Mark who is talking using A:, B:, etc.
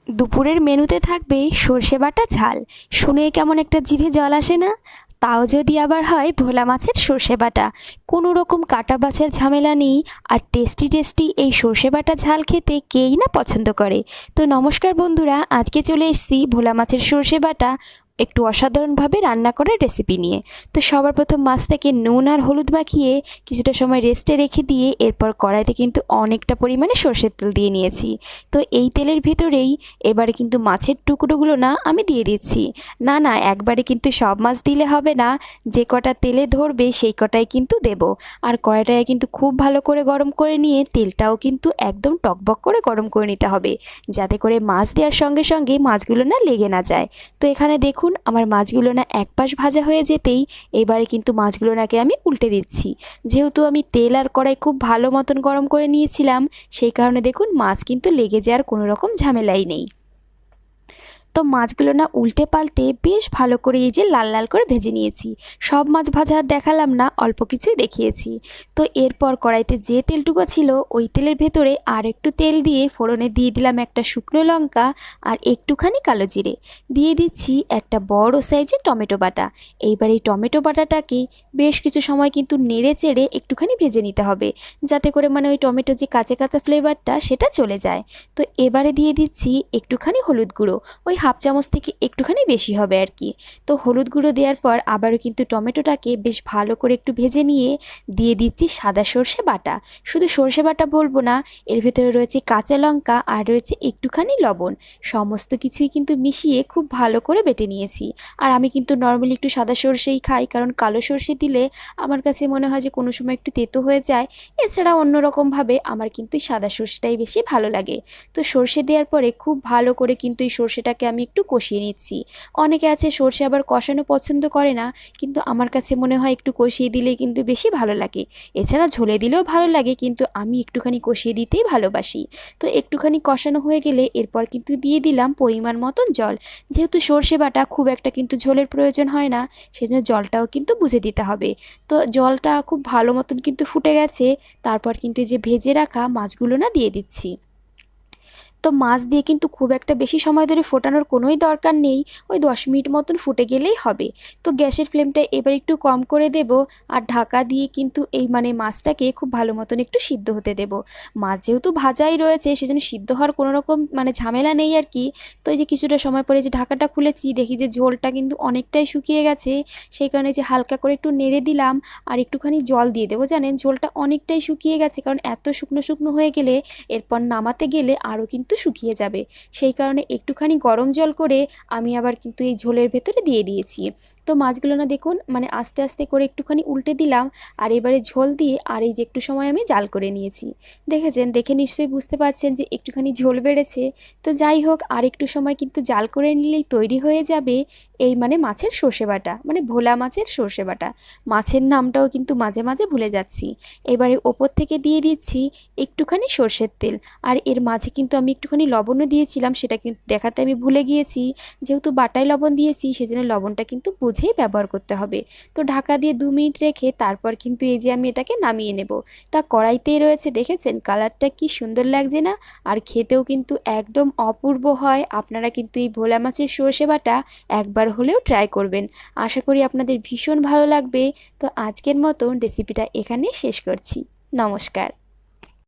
A: দুপুরের মেনুতে থাকবে সর্ষে বাটা ঝাল। শুনে কেমন একটা জিভে জল আসে না? তাও যদি আবার হয় ভোলা মাছের সর্ষে বাটা। কোনো রকম কাটা বাছার ঝামেলা নেই। আর টেস্টি টেস্টি এই সর্ষে বাটা ঝাল খেতে কেই না পছন্দ করে। তো নমস্কার বন্ধুরা, আজকে চলে এসেছি ভোলা মাছের সর্ষে বাটা একটু অসাধারণভাবে রান্না করার রেসিপি নিয়ে। তো সবার প্রথম মাছটাকে নুন আর হলুদ মাখিয়ে কিছুটা সময় রেস্টে রেখে দিয়ে এরপর কড়াইতে কিন্তু অনেকটা পরিমাণে সর্ষের তেল দিয়ে নিয়েছি। তো এই তেলের ভেতরেই এবারে কিন্তু মাছের টুকরোগুলো না আমি দিয়ে দিচ্ছি। না একবারে কিন্তু সব মাছ দিলে হবে না, যে কটা তেলে ধরবে সেই কটাই কিন্তু দেব। আর কড়াইটায় কিন্তু খুব ভালো করে গরম করে নিয়ে তেলটাও কিন্তু একদম টকবক করে গরম করে নিতে হবে, যাতে করে মাছ দেওয়ার সঙ্গে সঙ্গে মাছগুলো না লেগে না যায়। তো এখানে দেখুন আমার মাছগুলো না এক পাশ ভাজা হয়ে যেতেই এবারে কিন্তু মাছগুলো নাকে আমি উল্টে দিচ্ছি। যেহেতু আমি তেল আর কড়াই খুব ভালো মতন গরম করে নিয়েছিলাম, সেই কারণে দেখুন মাছ কিন্তু লেগে যাওয়ার কোনো রকম ঝামেলাই নেই। তো মাছগুলো না উল্টে পাল্টে বেশ ভালো করে এই যে লাল লাল করে ভেজে নিয়েছি। সব মাছ ভাজা আর দেখালাম না, অল্প কিছুই দেখিয়েছি। তো এরপর কড়াইতে যে তেলটুকু ছিল ওই তেলের ভেতরে আর একটু তেল দিয়ে ফোড়নে দিয়ে দিলাম একটা শুকনো লঙ্কা আর একটুখানি কালো জিরে। দিয়ে দিচ্ছি একটা বড় সাইজের টমেটো বাটা। এইবার এই টমেটো বাটাটাকে বেশ কিছু সময় কিন্তু নেড়ে চেড়ে একটুখানি ভেজে নিতে হবে, যাতে করে মানে ওই টমেটো যে কাঁচা কাঁচা ফ্লেভারটা সেটা চলে যায়। তো এবারে দিয়ে দিচ্ছি একটুখানি হলুদ গুঁড়ো, ওই হাফ চামচ থেকে একটুখানি বেশি হবে আর কি। তো হলুদ গুঁড়ো দেওয়ার পর আবারও কিন্তু টমেটোটাকে বেশ ভালো করে একটু ভেজে নিয়ে দিয়ে দিচ্ছি সাদা সর্ষে বাটা। শুধু সর্ষে বাটা বলবো না, এর ভেতরে রয়েছে কাঁচা লঙ্কা আর রয়েছে একটুখানি লবণ। সমস্ত কিছুই কিন্তু মিশিয়ে খুব ভালো করে বেটে নিয়েছি। আর আমি কিন্তু নর্মালি একটু সাদা সর্ষেই খাই, কারণ কালো সর্ষে দিলে আমার কাছে মনে হয় যে কোনো সময় একটু তেতো হয়ে যায়। এছাড়া অন্যরকমভাবে আমার কিন্তু এই সাদা সর্ষেটাই বেশি ভালো লাগে। তো সর্ষে দেওয়ার পরে খুব ভালো করে কিন্তু এই সর্ষেটাকে আমি একটু কষিয়ে নিচ্ছি। অনেকে আছে সর্ষে আবার কষানো পছন্দ করে না, কিন্তু আমার কাছে মনে হয় একটু কষিয়ে দিলেই কিন্তু বেশি ভালো লাগে। এছাড়া ঝোলে দিলেও ভালো লাগে, কিন্তু আমি একটুখানি কষিয়ে দিতেই ভালোবাসি। তো একটুখানি কষানো হয়ে গেলে এরপর কিন্তু দিয়ে দিলাম পরিমাণ মতন জল। যেহেতু সর্ষে বাটা খুব একটা কিন্তু ঝোলের প্রয়োজন হয় না, সেজন্য জলটাও কিন্তু বুঝে দিতে হবে। তো জলটা খুব ভালো মতন কিন্তু ফুটে গেছে। তারপর কিন্তু এই যে ভেজে রাখা মাছগুলো না দিয়ে দিচ্ছি। তো মাছ দিয়ে কিন্তু খুব একটা বেশি সময় ধরে ফোটানোর কোনোই দরকার নেই, ওই 10 মিনিট মতন ফুটে গেলেই হবে। তো গ্যাসের ফ্লেমটা এবার একটু কম করে দেব, আর ঢাকা দিয়ে কিন্তু এই মানে মাছটাকে খুব ভালো মতন একটু সিদ্ধ হতে দেব। মাছ যেহেতু ভাজাই রয়েছে সেজন্য সিদ্ধ হওয়ার কোনো রকম মানে ঝামেলা নেই আর কি। তো এই যে কিছুটা সময় পরে যে ঢাকাটা খুলেছি, দেখি যে ঝোলটা কিন্তু অনেকটাই শুকিয়ে গেছে। সেই কারণে যে হালকা করে একটু নেড়ে দিলাম আর একটুখানি জল দিয়ে দেবো। জানেন ঝোলটা অনেকটাই শুকিয়ে গেছে, কারণ এত শুকনো শুকনো হয়ে গেলে এরপর নামাতে গেলে আরও কিন্তু শুকিয়ে যাবে। সেই কারণে একটুখানি গরম জল করে আমি আবার কিন্তু এই ঝোলের ভেতরে দিয়ে দিয়েছি। তো মাছগুলো না দেখুন মানে আস্তে আস্তে করে একটুখানি উল্টে দিলাম, আর এবারে ঝোল দিয়ে আর এই যে একটু সময় আমি জাল করে নিয়েছি। দেখেছেন, দেখে নিশ্চয়ই বুঝতে পারছেন যে একটুখানি ঝোল বেড়েছে। তো যাই হোক, আর একটু সময় কিন্তু জাল করে নিলেই তৈরি হয়ে যাবে এই মানে মাছের সর্ষে বাটা, মানে ভোলা মাছের সর্ষে বাটা। মাছের নামটাও কিন্তু মাঝে মাঝে ভুলে যাচ্ছি। এবারে ওপর থেকে দিয়ে দিচ্ছি একটুখানি সর্ষের তেল। আর এর মাঝে কিন্তু আমি একটুখানি লবণও দিয়েছিলাম, সেটা কিন্তু দেখাতে আমি ভুলে গিয়েছি। যেহেতু বাটায় লবণ দিয়েছি সেজন্য লবণটা কিন্তু বুঝেই ব্যবহার করতে হবে। তো ঢাকা দিয়ে 2 মিনিট রেখে তারপর কিন্তু এই যে আমি এটাকে নামিয়ে নেব। তা কড়াইতেই রয়েছে, দেখেছেন কালারটা কি সুন্দর লাগছে না? আর খেতেও কিন্তু একদম অপূর্ব হয়। আপনারা কিন্তু এই ভোলা মাছের সর্ষে বাটা একবার হলেও ট্রাই করবেন। আশা করি আপনাদের ভীষণ ভালো লাগবে। তো আজকের মতন রেসিপিটা এখানে শেষ করছি। নমস্কার।